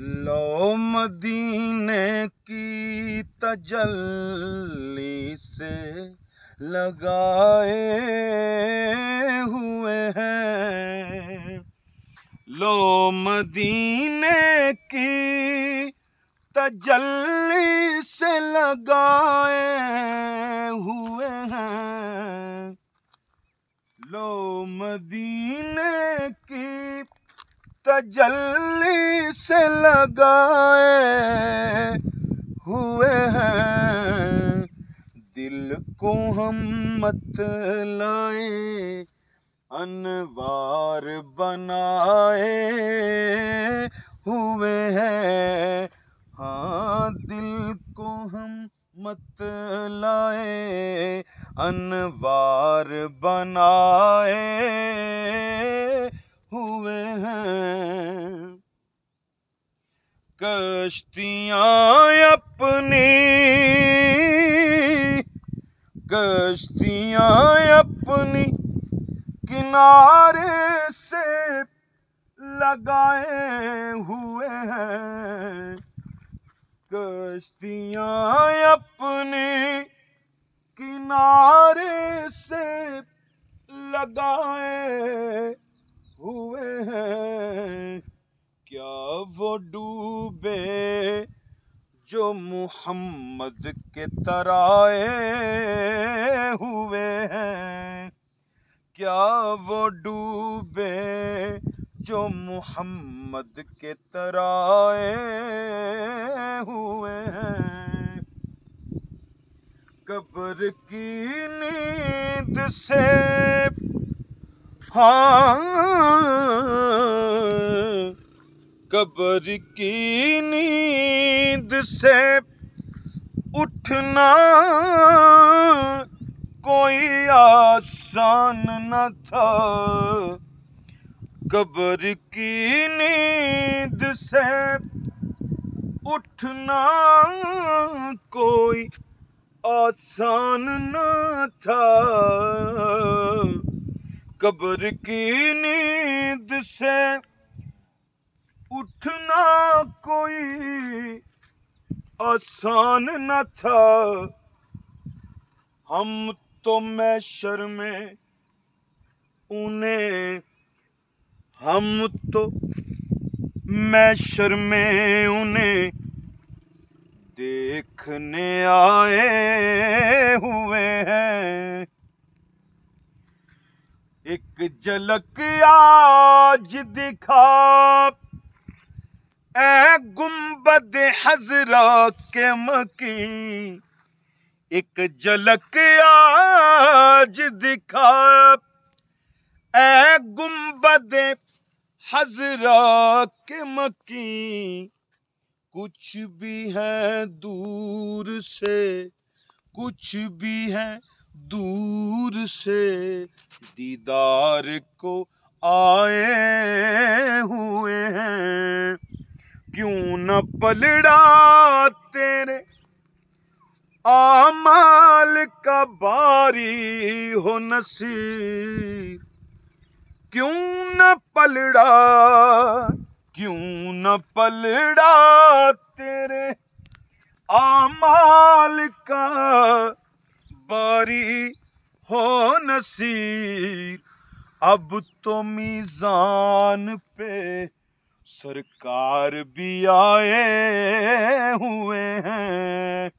लो मदीने की तजल्ली से लगाए हुए हैं। लो मदीने की तजल्ली से लगाए हुए हैं। लो मदीने की तजल्ली से लगाए हुए हैं। दिल को हम मत लाए, अनवार बनाए हुए हैं। हाँ, दिल को हम मत लाए, अनवार बनाए हुए हैं। कश्तियाँ अपनी किनारे से लगाए हुए हैं। कश्तियाँ अपने किनारे से लगाए हुए हैं। क्या वो डूबे जो मुहम्मद के तराए हुए हैं। क्या वो डूबे जो मुहम्मद के तराए हुए हैं। कब्र की नींद से कब्र की नींद से उठना कोई आसान न था। कब्र की नींद से उठना कोई आसान न था। कब्र की नींद से उठना कोई आसान न था। हम तो महशर में उन्हें देखने आए हुए हैं। एक झलक आज दिखा ऐ गुंबद हज़रा के मकी। एक झलक आज दिखा ऐ गुंबद हज़रा के मकी। कुछ भी है दूर से, कुछ भी है दूर से, दीदार को आए हुए हैं। क्यों न पलड़ा तेरे आमाल का बारी हो नसीब। क्यों न पलड़ा तेरे आमाल का बारी हो नसीब। अब तो मीज़ान पे सरकार भी आए हुए हैं।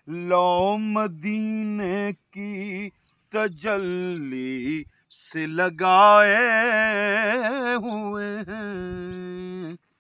लो मदीने की तजल्ली से लगाए हुए हैं।